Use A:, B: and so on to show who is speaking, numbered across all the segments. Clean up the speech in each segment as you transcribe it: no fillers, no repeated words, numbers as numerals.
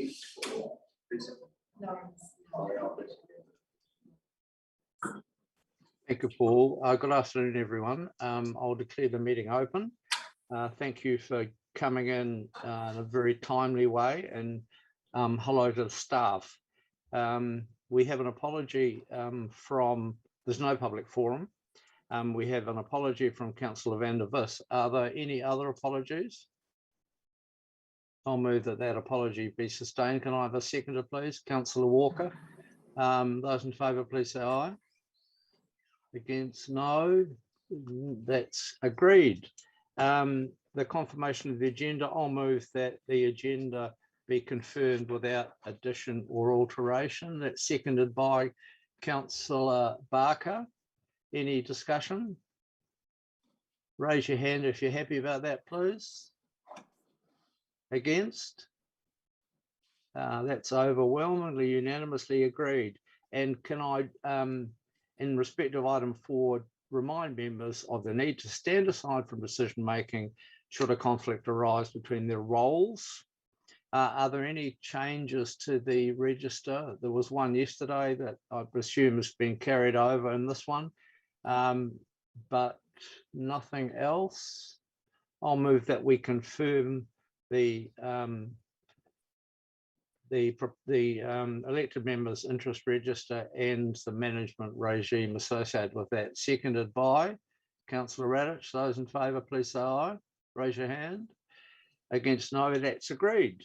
A: mute or Lisa? No.
B: Thank you, Paul. Good afternoon, everyone. I'll declare the meeting open. Thank you for coming in a very timely way, and hello to the staff. We have an apology from, there's no public forum. We have an apology from Councillor van der Vis. Are there any other apologies? I'll move that that apology be sustained. Can I have a seconder, please? Councillor Walker. Those in favour, please say aye. Against, no. That's agreed. The confirmation of the agenda, I'll move that the agenda be confirmed without addition or alteration. That's seconded by Councillor Barker. Any discussion? Raise your hand if you're happy about that, please. Against? That's overwhelmingly unanimously agreed. And can I, in respect of item 4, remind members of the need to stand aside from decision making should a conflict arise between their roles. Are there any changes to the register? There was one yesterday that I presume has been carried over in this one, but nothing else. I'll move that we confirm the elected members' interest register and the management regime associated with that. Seconded by Councillor Radich. Those in favour, please say aye. Raise your hand. Against, no. That's agreed.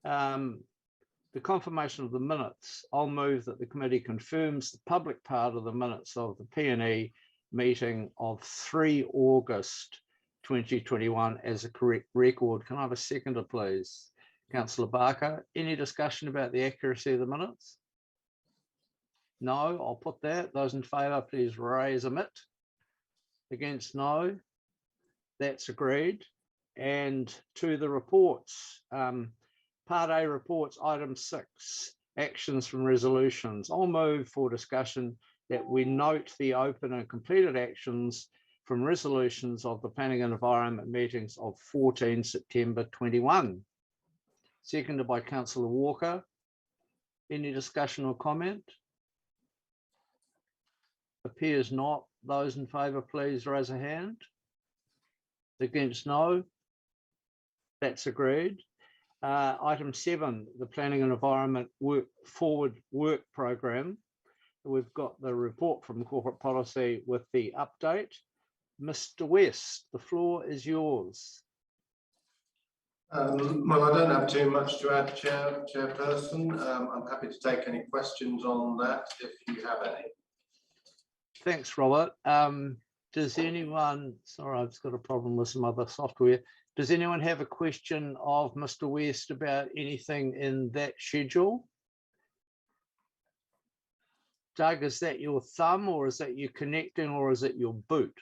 B: The confirmation of the minutes. I'll move that the committee confirms the public part of the minutes of the P&E meeting of 3 August 2021 as a correct record. Can I have a seconder, please? Councillor Barker. Any discussion about the accuracy of the minutes? No, I'll put that. Those in favour, please raise a mitt. Against, no. That's agreed. And to the reports. Part A reports, item 6, actions from resolutions. I'll move for discussion that we note the open and completed actions from resolutions of the Planning and Environment meetings of 14 September 21. Seconded by Councillor Walker. Any discussion or comment? Appears not. Those in favour, please raise a hand. Against, no. That's agreed. Item 7, the Planning and Environment Forward Work Programme. We've got the report from Corporate Policy with the update. Mr. West, the floor is yours.
A: Well, I don't have too much to add, Chairperson. I'm happy to take any questions on that if you have any.
B: Thanks, Robert. Does anyone, sorry, I've just got a problem with some other software. Does anyone have a question of Mr. West about anything in that schedule? Doug, is that your thumb or is that you connecting or is it your boot?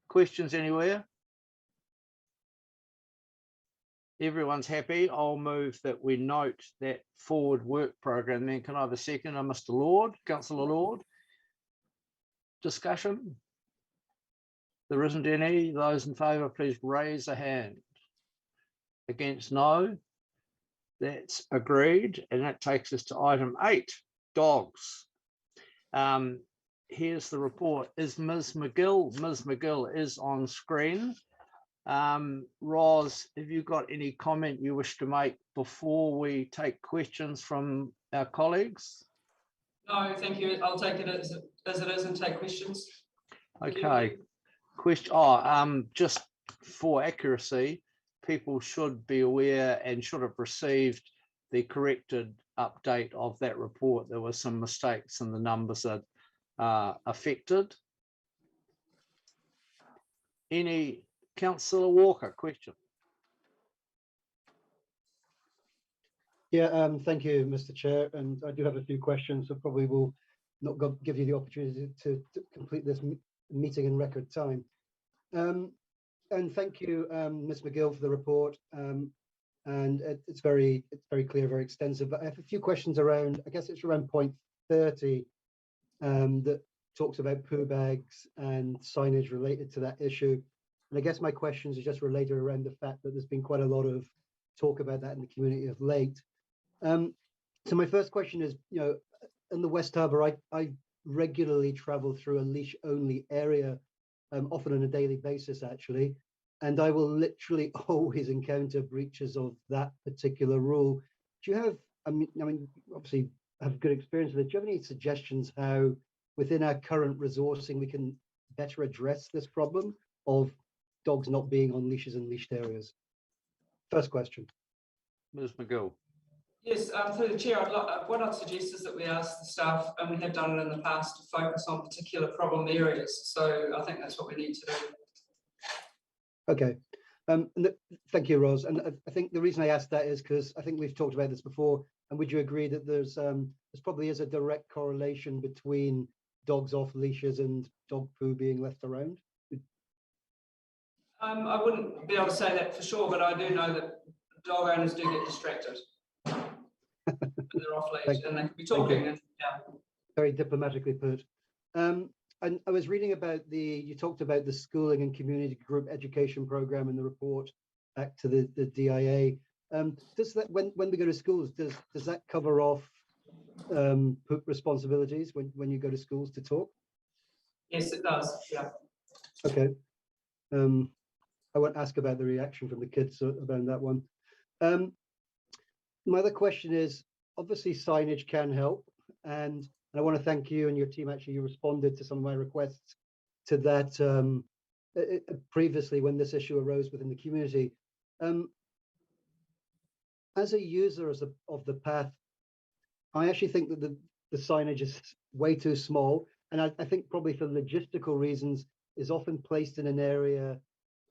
B: Questions anywhere? Everyone's happy. I'll move that we note that forward work program. Then can I have a second on Mr. Lord, Councillor Lord? Discussion? There isn't any. Those in favour, please raise a hand. Against, no. That's agreed. And that takes us to item 8, dogs. Here's the report. Is Ms. McGill? Ms. McGill is on screen. Roz, have you got any comment you wish to make before we take questions from our colleagues?
C: No, thank you. I'll take it as it is and take questions.
B: Okay. Question. Just for accuracy, people should be aware and should have received the corrected update of that report. There were some mistakes in the numbers that are affected. Any Councillor Walker question?
D: Yeah, thank you, Mr. Chair, and I do have a few questions, so probably will not give you the opportunity to complete this meeting in record time. And thank you, Ms. McGill, for the report. And it's very clear, very extensive. But I have a few questions around, I guess it's around point 30, that talks about poo bags and signage related to that issue. And I guess my questions are just related around the fact that there's been quite a lot of talk about that in the community of late. So my first question is, in the West Harbour, I regularly travel through a leash-only area, often on a daily basis, actually, and I will literally always encounter breaches of that particular rule. Do you have, I mean, obviously have good experience with it. Do you have any suggestions how, within our current resourcing, we can better address this problem of dogs not being on leashes in leashed areas? First question.
B: Ms. McGill.
C: Yes, through the chair, what I'd suggest is that we ask the staff, and we have done it in the past, to focus on particular problem areas. So I think that's what we need to do.
D: Okay. Thank you, Ros. And I think the reason I asked that is because I think we've talked about this before. And would you agree that there's probably is a direct correlation between dogs off leashes and dog poo being left around?
C: I wouldn't be able to say that for sure, but I do know that dog owners do get distracted. They're off leash and they could be talking. And, yeah.
D: Very diplomatically put. And I was reading about you talked about the schooling and community group education program in the report back to the DIA. Does that, when we go to schools, does that cover off poop responsibilities when you go to schools to talk?
C: Yes, it does. Yeah.
D: Okay. I won't ask about the reaction from the kids about that one. My other question is, obviously signage can help, and I want to thank you and your team. Actually, you responded to some of my requests to that previously when this issue arose within the community. As a user of the path, I actually think that the signage is way too small, and I think probably for logistical reasons is often placed in an area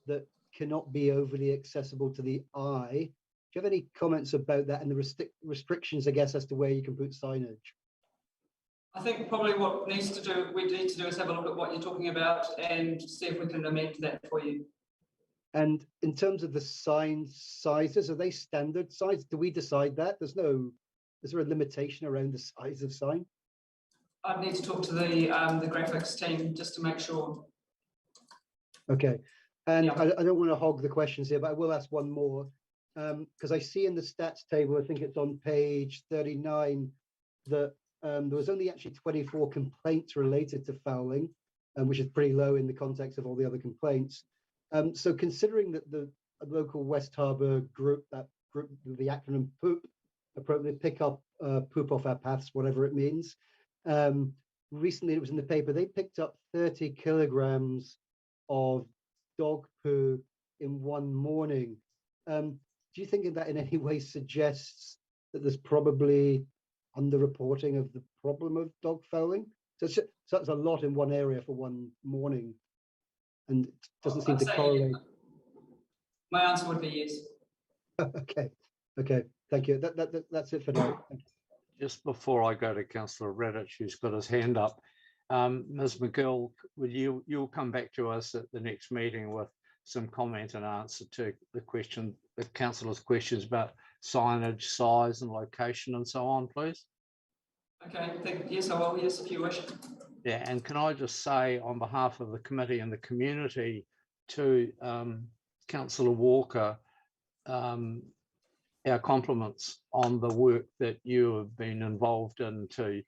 D: that cannot be overly accessible to the eye. Do you have any comments about that and the restrictions, I guess, as to where you can put signage?
C: I think probably what we need to do is have a look at what you're talking about and see if we can amend that for you.
D: And in terms of the sign sizes, are they standard size? Do we decide that? Is there a limitation around the size of sign?
C: I'd need to talk to the graphics team just to make sure.
D: Okay. And
C: yeah.
D: I don't want to hog the questions here, but I will ask one more. Because I see in the stats table, I think it's on page 39, that there was only actually 24 complaints related to fouling, which is pretty low in the context of all the other complaints. So considering that the local West Harbour group, the acronym POOP, appropriately pick up poop off our paths, whatever it means. Recently, it was in the paper, they picked up 30 kilograms of dog poo in one morning. Do you think that in any way suggests that there's probably underreporting of the problem of dog fouling? So that's a lot in one area for one morning, and it doesn't seem to correlate.
C: My answer would be yes.
D: Okay, thank you. That's it for now.
B: Just before I go to Councillor Redditch, who's got his hand up, Ms. McGill, you'll come back to us at the next meeting with some comment and answer to the councillor's questions about signage, size and location and so on, please.
C: Okay, yes, I will. Yes, if you wish.
B: Yeah, and can I just say on behalf of the committee and the community to Councillor Walker, our compliments on the work that you have been involved in to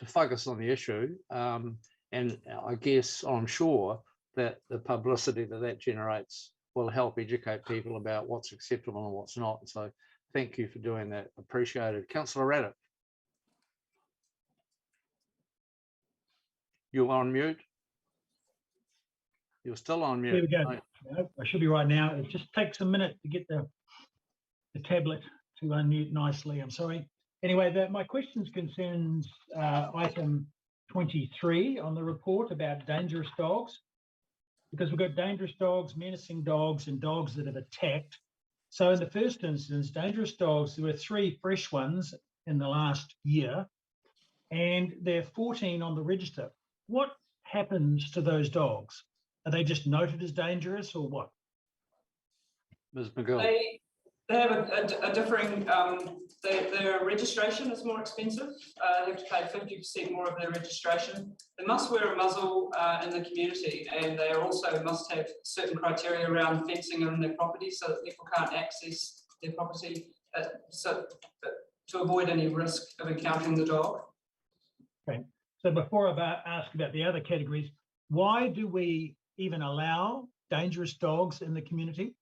B: focus on the issue. And I guess I'm sure that the publicity that generates will help educate people about what's acceptable and what's not. So thank you for doing that. Appreciated. Councillor Raddick. You're on mute. You're still on mute.
E: There we go. No, I should be right now. It just takes a minute to get the tablet to unmute nicely. I'm sorry. Anyway, my questions concerns item 23 on the report about dangerous dogs, because we've got dangerous dogs, menacing dogs, and dogs that have attacked. So in the first instance, dangerous dogs, there were 3 fresh ones in the last year, and there are 14 on the register. What happens to those dogs? Are they just noted as dangerous or what?
B: Ms. McGill.
C: They have a differing, their registration is more expensive. They have to pay 50% more of their registration. They must wear a muzzle in the community, and they also must have certain criteria around fencing in their property so that people can't access their property to avoid any risk of encountering the dog.
E: Okay. So before I ask about the other categories, why do we even allow dangerous dogs in the community?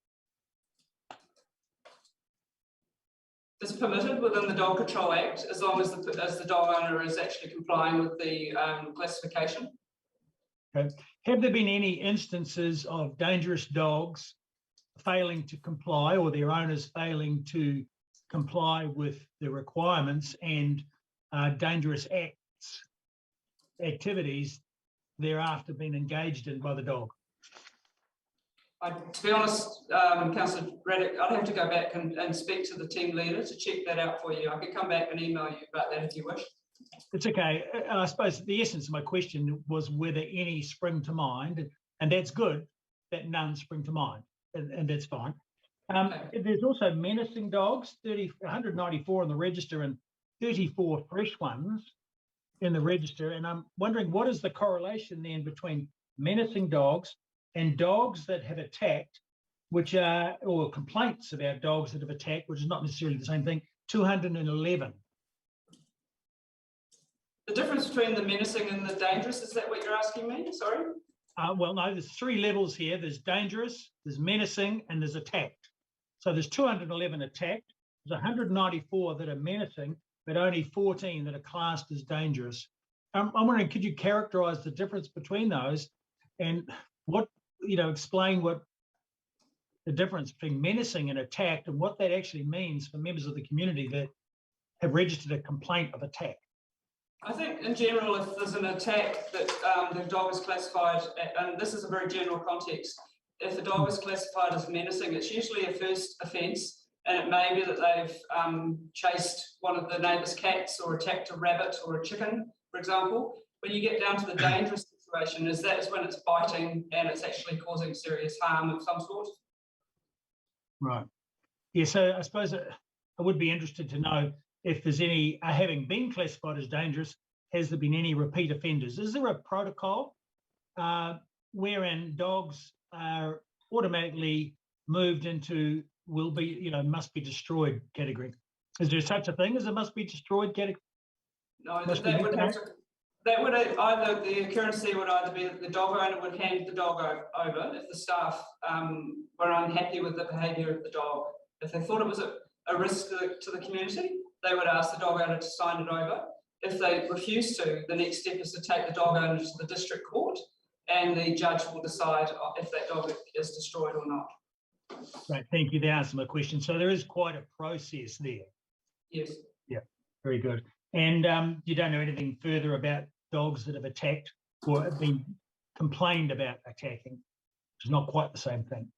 C: It's permitted within the Dog Control Act as long as the dog owner is actually complying with the classification.
E: Okay. Have there been any instances of dangerous dogs failing to comply, or their owners failing to comply with the requirements, and dangerous activities thereafter being engaged in by the dog?
C: To be honest, Councillor Raddick, I'd have to go back and speak to the team leader to check that out for you. I could come back and email you about that if you wish.
E: It's okay. I suppose the essence of my question was whether any spring to mind, and that's good that none spring to mind, and that's fine.
C: Okay.
E: There's also menacing dogs, 194 in the register and 34 fresh ones in the register. And I'm wondering, what is the correlation then between menacing dogs and dogs that have attacked, which are, or complaints about dogs that have attacked, which is not necessarily the same thing, 211.
C: The difference between the menacing and the dangerous, is that what you're asking me? Sorry?
E: Well, no, there's 3 levels here. There's dangerous, there's menacing, and there's attacked. So there's 211 attacked, there's 194 that are menacing, but only 14 that are classed as dangerous. I'm wondering, could you characterize the difference between those, and what, explain what the difference between menacing and attacked, and what that actually means for members of the community that have registered a complaint of attack?
C: I think in general, if there's an attack that the dog is classified, and this is a very general context, if the dog is classified as menacing, it's usually a first offence, and it may be that they've chased one of the neighbour's cats or attacked a rabbit or a chicken, for example. When you get down to the dangerous situation, is when it's biting and it's actually causing serious harm of some sort.
E: Right. Yeah, so I suppose I would be interested to know if there's any, having been classified as dangerous, has there been any repeat offenders? Is there a protocol wherein dogs are automatically moved into must be destroyed category? Is there such a thing as a must be destroyed category?
C: No, that would either, the occurrence there would either be that the dog owner would hand the dog over if the staff were unhappy with the behaviour of the dog. If they thought it was a risk to the community, they would ask the dog owner to sign it over. If they refuse to, the next step is to take the dog owner to the district court, and the judge will decide if that dog is destroyed or not.
E: Right, thank you. That answers my question. So there is quite a process there.
C: Yes.
E: Yeah, very good. And you don't know anything further about dogs that have attacked or have been complained about attacking, which is not quite the same thing.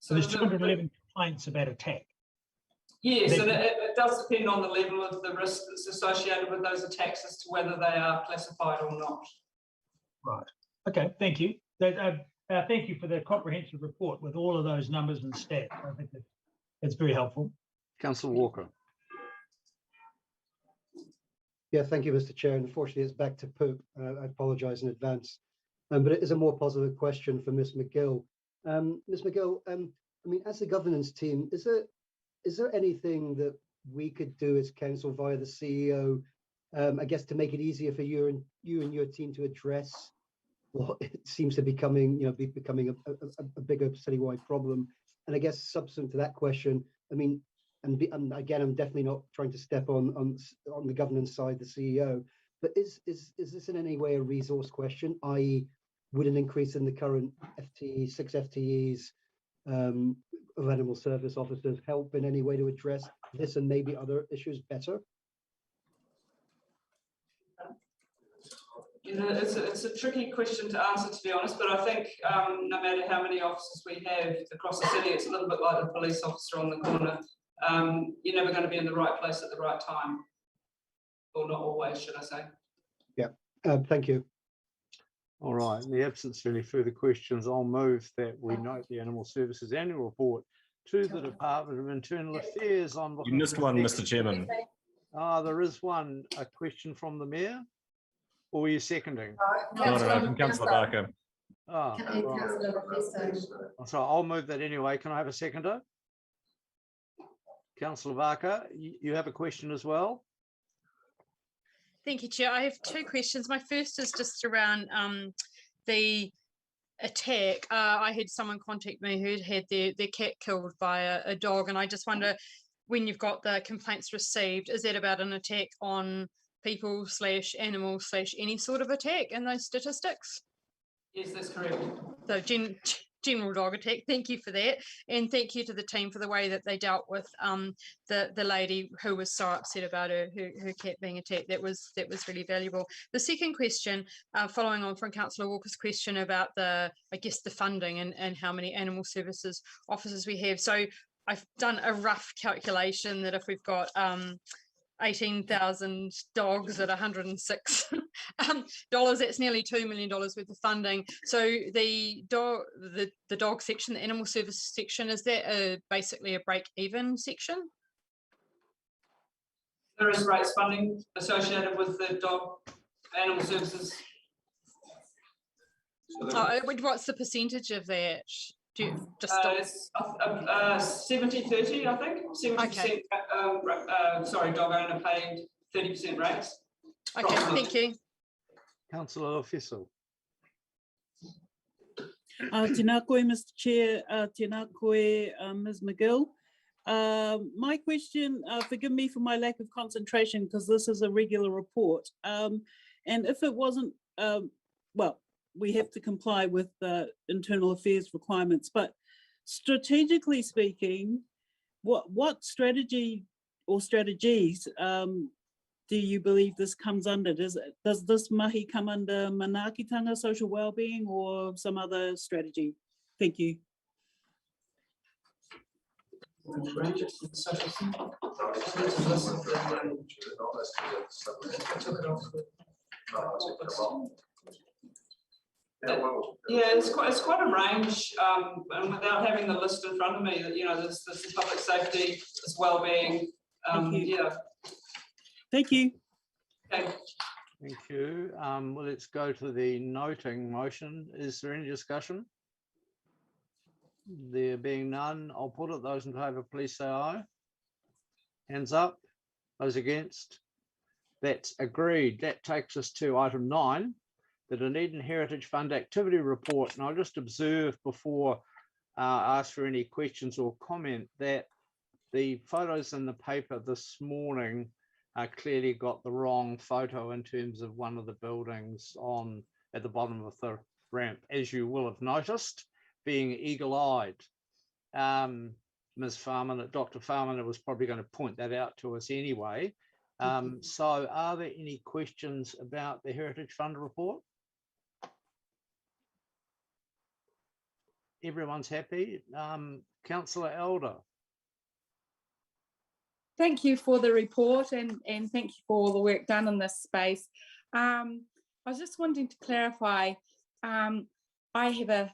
E: So there's 211 complaints about attack.
C: Yes, and it does depend on the level of the risk that's associated with those attacks as to whether they are classified or not.
E: Right. Okay, thank you. Thank you for the comprehensive report with all of those numbers and stats. I think that's very helpful.
B: Councillor Walker.
D: Yeah, thank you, Mr. Chair. Unfortunately, it's back to poop. I apologise in advance. But it is a more positive question for Ms. McGill. Ms. McGill, I mean, as the governance team, is there anything that we could do as council via the CEO, I guess, to make it easier for you and your team to address what it seems to be becoming a bigger citywide problem? And I guess subsequent to that question, I mean, and again, I'm definitely not trying to step on the governance side, the CEO, but is this in any way a resource question? I.e., would an increase in the current FTE, 6 FTEs of animal service officers help in any way to address this and maybe other issues better?
C: You know, it's a tricky question to answer, to be honest, but I think no matter how many officers we have across the city, it's a little bit like the police officer on the corner. You're never going to be in the right place at the right time, or not always, should I say.
D: Yeah, thank you.
B: All right, in the absence of any further questions, I'll move that we note the Animal Services Annual Report to the Department of Internal Affairs. I'm
F: You
B: looking
F: missed
B: for
F: one,
B: next-
F: Mr. Chairman.
B: There is one, a question from the Mayor. Or were you seconding?
F: No, from Councillor Barker.
B: Oh, right. So I'll move that anyway. Can I have a seconder? Councillor Barker, you have a question as well?
G: Thank you, Chair. I have two questions. My first is just around the attack. I had someone contact me who'd had their cat killed by a dog, and I just wonder, when you've got the complaints received, is that about an attack on people / animals / any sort of attack in those statistics?
C: Yes, that's correct.
G: So general dog attack. Thank you for that, and thank you to the team for the way that they dealt with the lady who was so upset about her cat being attacked. That was really valuable. The second question, following on from Councillor Walker's question about the funding and how many animal services officers we have. So I've done a rough calculation that if we've got 18,000 dogs at $106, that's nearly $2 million worth of funding. So the dog section, the animal service section, is that basically a break-even section?
C: There is rates funding associated with the dog animal services.
G: What's the percentage of that? Do you just
C: it's 70-30, I think. 70%. Sorry, dog owner paid 30% rates.
G: Okay, thank you.
B: Councillor Official.
H: Tēnā koe, Mr. Chair. Tēnā koe, Ms. McGill. My question, forgive me for my lack of concentration because this is a regular report. And if it wasn't, well, we have to comply with the internal affairs requirements, but strategically speaking, what strategy or strategies do you believe this comes under? Does this mahi come under manaakitanga, social wellbeing, or some other strategy? Thank you.
C: Yeah, it's quite a range, and without having the list in front of me, you know, there's public safety, there's wellbeing. Yeah.
H: Thank you.
C: Okay.
B: Thank you. Well, let's go to the noting motion. Is there any discussion? There being none, I'll put it. Those in favour, please say aye. Hands up. Those against? That's agreed. That takes us to item 9, the Dunedin Heritage Fund Activity Report. And I'll just observe before I ask for any questions or comment that the photos in the paper this morning clearly got the wrong photo in terms of one of the buildings at the bottom of the ramp, as you will have noticed, being eagle-eyed. Ms. Farman, Dr. Farman was probably going to point that out to us anyway. So are there any questions about the Heritage Fund report? Everyone's happy. Councillor Elder.
I: Thank you for the report and thank you for all the work done in this space. I was just wanting to clarify, I have a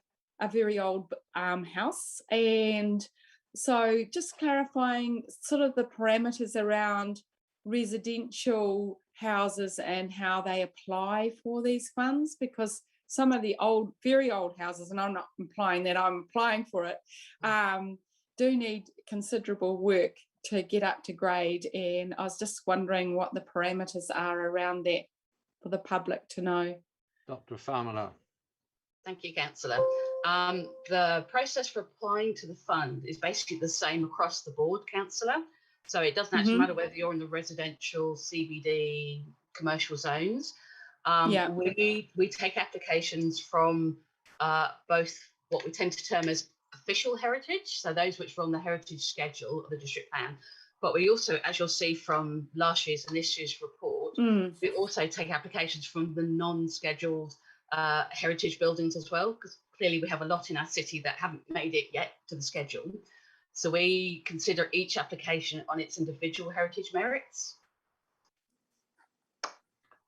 I: very old house, and so just clarifying sort of the parameters around residential houses and how they apply for these funds, because some of the very old houses, and I'm not implying that I'm applying for it, do need considerable work to get up to grade, and I was just wondering what the parameters are around that for the public to know.
B: Dr. Farmer.
J: Thank you, Councillor. The process for applying to the fund is basically the same across the board, Councillor. So it doesn't actually matter whether you're in the residential, CBD, commercial zones. We take applications from both what we tend to term as official heritage, so those which are on the heritage schedule of the district plan, but we also, as you'll see from last year's and this year's report, we also take applications from the non-scheduled heritage buildings as well, because clearly we have a lot in our city that haven't made it yet to the schedule. So we consider each application on its individual heritage merits.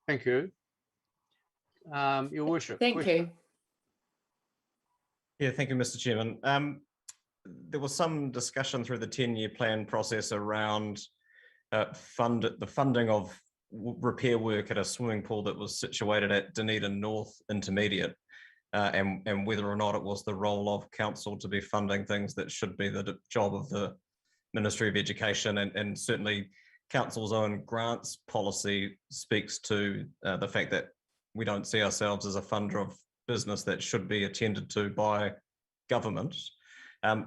B: Thank you. Your Worship.
I: Thank you.
F: Yeah, thank you, Mr. Chairman. there was some discussion through the 10-year plan process around the funding of repair work at a swimming pool that was situated at Dunedin North Intermediate, and whether or not it was the role of council to be funding things that should be the job of the Ministry of Education, and certainly council's own grants policy speaks to the fact that we don't see ourselves as a funder of business that should be attended to by government.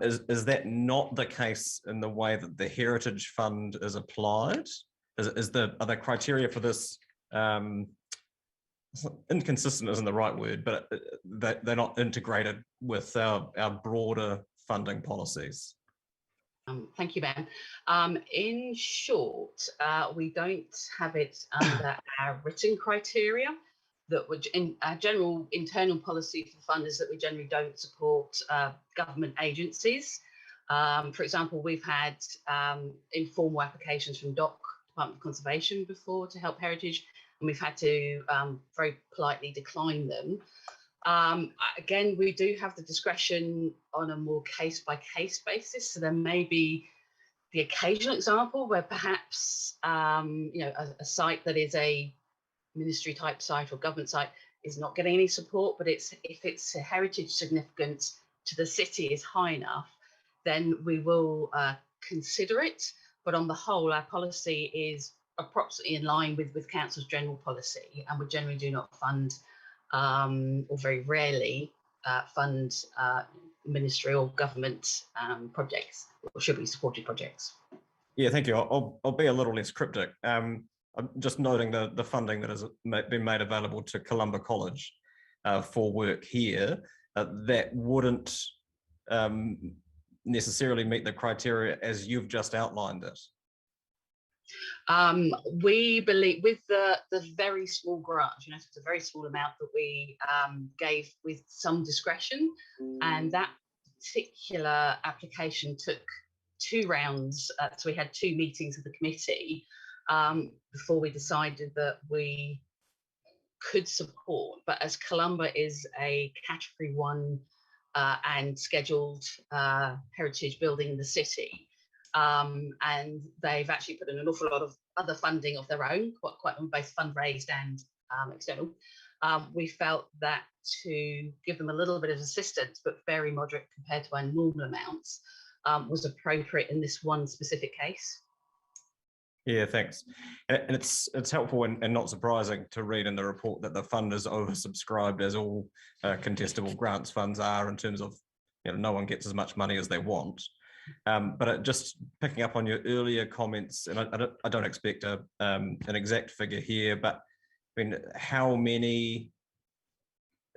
F: Is that not the case in the way that the Heritage Fund is applied? Are the criteria for this inconsistent isn't the right word, but they're not integrated with our broader funding policies?
J: Thank you, Ben. In short, we don't have it under our written criteria. That would, in our general internal policy for the fund is that we generally don't support government agencies. For example, we've had informal applications from Department of Conservation before to help heritage, and we've had to very politely decline them. Again, we do have the discretion on a more case-by-case basis. So there may be the occasional example where perhaps a site that is a ministry type site or government site is not getting any support, but if its heritage significance to the city is high enough, then we will consider it. But on the whole, our policy is approximately in line with council's general policy, and we generally do not fund or very rarely fund ministry or government projects, or should be supported projects.
F: Yeah, thank you. I'll be a little less cryptic. I'm just noting the funding that has been made available to Columba College for work here, that wouldn't necessarily meet the criteria as you've just outlined it.
J: We believe with the very small grant, it's a very small amount that we gave with some discretion, and that particular application took 2 rounds. So we had 2 meetings of the committee before we decided that we could support. But as Columba is a category 1 and scheduled heritage building in the city, and they've actually put in an awful lot of other funding of their own, quite both fundraised and external. We felt that to give them a little bit of assistance, but very moderate compared to our normal amounts, was appropriate in this one specific case.
F: Yeah, thanks. And it's helpful and not surprising to read in the report that the fund is oversubscribed, as all contestable grants funds are, in terms of no one gets as much money as they want. But just picking up on your earlier comments, and I don't expect an exact figure here, but I mean, how many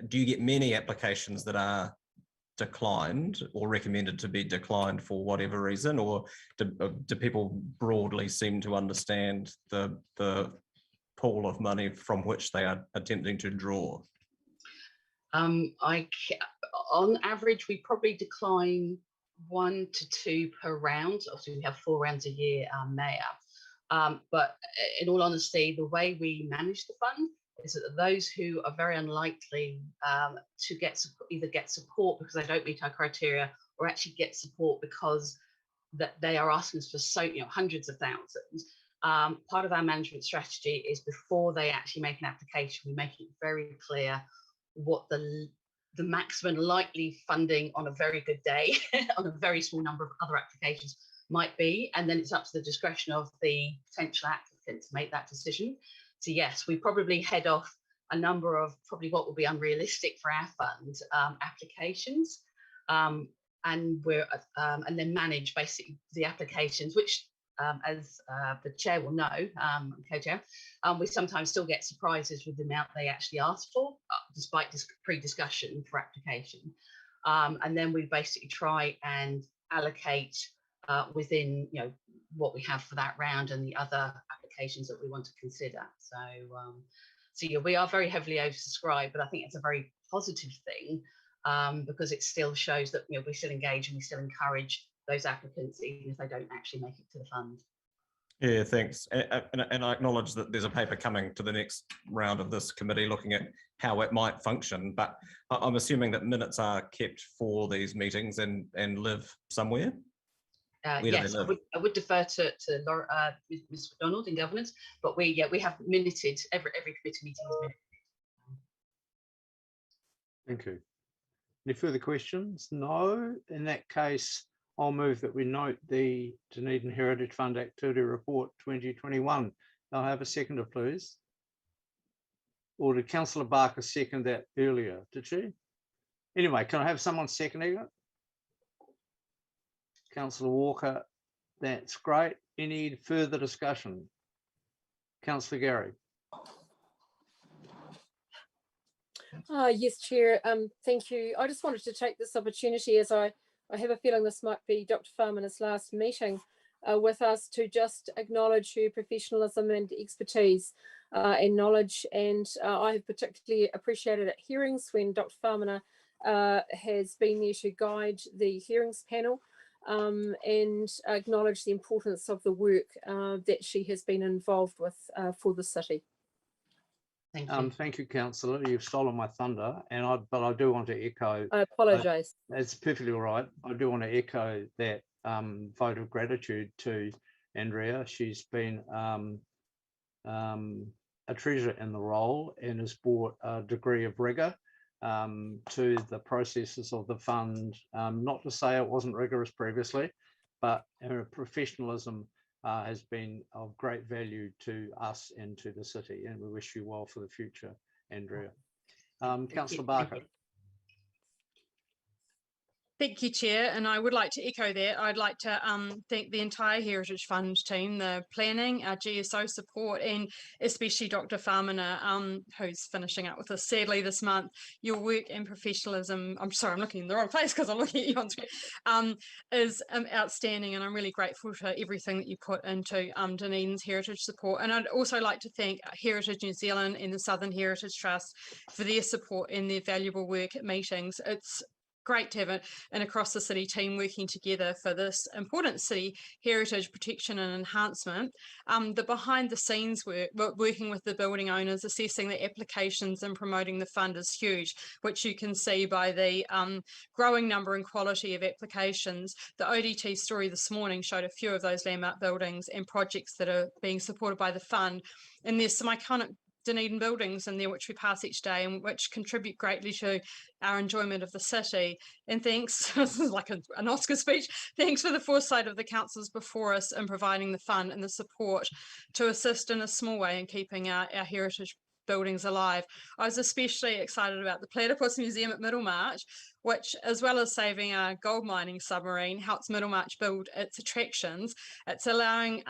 F: do you get? Many applications that are declined or recommended to be declined for whatever reason, or do people broadly seem to understand the pool of money from which they are attempting to draw?
J: On average, we probably decline 1 to 2 per round. Obviously, we have 4 rounds a year now. But in all honesty, the way we manage the fund is that those who are very unlikely to either get support because they don't meet our criteria, or actually get support because that they are asking us for hundreds of thousands. Part of our management strategy is before they actually make an application, we make it very clear what the maximum likely funding on a very good day on a very small number of other applications might be, and then it's up to the discretion of the potential applicant to make that decision. So yes, we probably head off a number of probably what will be unrealistic for our fund applications, and then manage basically the applications, which as the chair will know, co-chair, we sometimes still get surprises with the amount they actually ask for, despite this pre-discussion for application. And then we basically try and allocate within what we have for that round and the other applications that we want to consider. So yeah, we are very heavily oversubscribed, but I think it's a very positive thing because it still shows that we still engage and we still encourage those applicants, even if they don't actually make it to the fund.
F: Yeah, thanks. And I acknowledge that there's a paper coming to the next round of this committee looking at how it might function, but I'm assuming that minutes are kept for these meetings and live somewhere. Where do they
J: Yes,
F: live?
J: I would defer to Ms. McDonald in governance, but we have minuted every committee meeting is minuted.
B: Thank you. Any further questions? No. In that case, I'll move that we note the Dunedin Heritage Fund Activity Report 2021. I'll have a seconder, please. Or did Councillor Barker second that earlier? Did she? Anyway, can I have someone seconding it? Councillor Walker, that's great. Any further discussion? Councillor Gary.
K: Yes, Chair. Thank you. I just wanted to take this opportunity, as I have a feeling this might be Dr. Farmina's last meeting with us, to just acknowledge her professionalism and expertise and knowledge. And I have particularly appreciated at hearings when Dr. Farmina has been there to guide the hearings panel and acknowledge the importance of the work that she has been involved with for the city.
B: Thank you, Councillor. You've stolen my thunder, but I do want to echo.
K: I apologise.
B: It's perfectly all right. I do want to echo that vote of gratitude to Andrea. She's been a treasure in the role and has brought a degree of rigour to the processes of the fund. Not to say it wasn't rigorous previously, but her professionalism has been of great value to us and to the city, and we wish you well for the future, Andrea. Councillor Barker.
G: Thank you, Chair, and I would like to echo that. I'd like to thank the entire Heritage Fund team, the planning, our GSO support, and especially Dr. Farmina, who's finishing up with us sadly this month. Your work and professionalism, I'm sorry, I'm looking in the wrong place because I'm looking at you on screen, is outstanding, and I'm really grateful for everything that you put into Dunedin's heritage support. And I'd also like to thank Heritage New Zealand and the Southern Heritage Trust for their support and their valuable work at meetings. It's great to have an across the city team working together for this important city heritage protection and enhancement. The behind the scenes work, working with the building owners, assessing the applications and promoting the fund is huge, which you can see by the growing number and quality of applications. The ODT story this morning showed a few of those landmark buildings and projects that are being supported by the fund. And there's some iconic Dunedin buildings in there which we pass each day and which contribute greatly to our enjoyment of the city. And thanks, this is like an Oscar speech, thanks for the foresight of the councils before us in providing the fund and the support to assist in a small way in keeping our heritage buildings alive. I was especially excited about the Platypus Museum at Middlemarch, which, as well as saving our gold mining submarine, helps Middlemarch build its attractions. It's allowing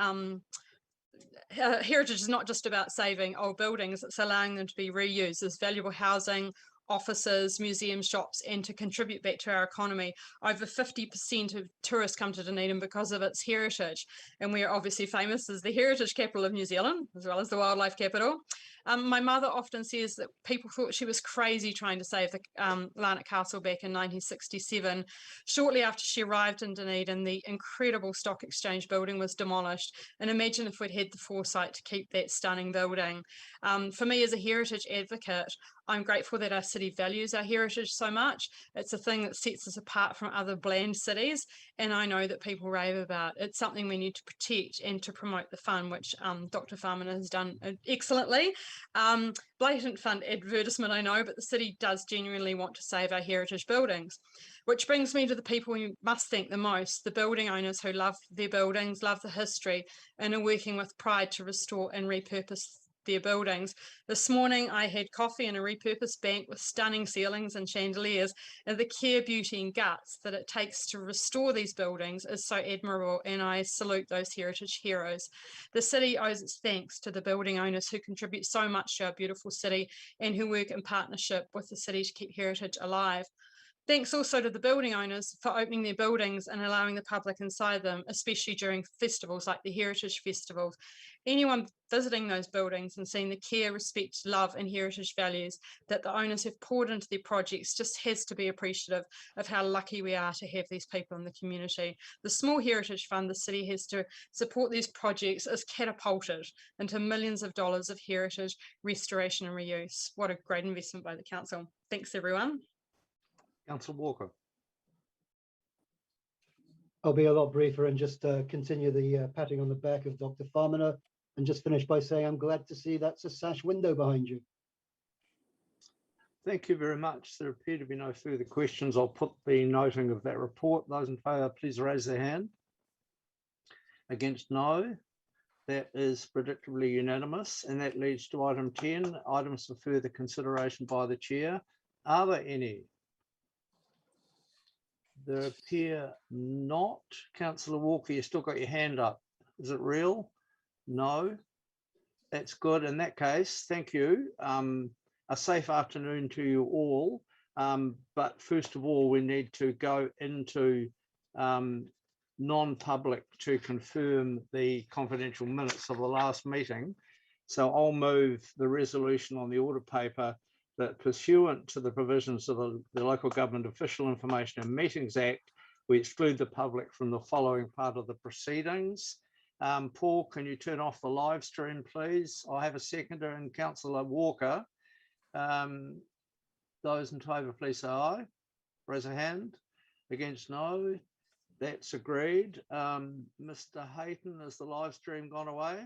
G: heritage is not just about saving old buildings, it's allowing them to be reused as valuable housing, offices, museums, shops, and to contribute back to our economy. Over 50% of tourists come to Dunedin because of its heritage, and we are obviously famous as the heritage capital of New Zealand, as well as the wildlife capital. My mother often says that people thought she was crazy trying to save the Larnac Castle back in 1967. Shortly after she arrived in Dunedin, the incredible Stock Exchange building was demolished, and imagine if we'd had the foresight to keep that stunning building. For me as a heritage advocate, I'm grateful that our city values our heritage so much. It's a thing that sets us apart from other bland cities, and I know that people rave about. It's something we need to protect and to promote the fund, which Dr. Farmina has done excellently. Blatant fund advertisement, I know, but the city does genuinely want to save our heritage buildings, which brings me to the people we must thank the most, the building owners who love their buildings, love the history, and are working with pride to restore and repurpose their buildings. This morning I had coffee in a repurposed bank with stunning ceilings and chandeliers, and the care, beauty and guts that it takes to restore these buildings is so admirable, and I salute those heritage heroes. The city owes its thanks to the building owners who contribute so much to our beautiful city and who work in partnership with the city to keep heritage alive. Thanks also to the building owners for opening their buildings and allowing the public inside them, especially during festivals like the Heritage Festivals. Anyone visiting those buildings and seeing the care, respect, love and heritage values that the owners have poured into their projects just has to be appreciative of how lucky we are to have these people in the community. The small heritage fund the city has to support these projects is catapulted into millions of dollars of heritage restoration and reuse. What a great investment by the council. Thanks everyone.
B: Councillor Walker.
D: I'll be a lot briefer and just continue the patting on the back of Dr. Farminer and just finish by saying I'm glad to see that's a sash window behind you.
B: Thank you very much. There appear to be no further questions. I'll put the noting of that report. Those in favour, please raise their hand. Against, no. That is predictably unanimous, and that leads to item 10, items for further consideration by the chair. Are there any? There appear not. Councillor Walker, you still got your hand up. Is it real? No. That's good. In that case, thank you. A safe afternoon to you all. But first of all, we need to go into non-public to confirm the confidential minutes of the last meeting. So I'll move the resolution on the order paper that pursuant to the provisions of the Local Government Official Information and Meetings Act, we exclude the public from the following part of the proceedings. Paul, can you turn off the live stream, please? I have a seconder and Councillor Walker. Those in favour, please say aye. Raise a hand. Against, no. That's agreed. Mr. Hayton, has the live stream gone away?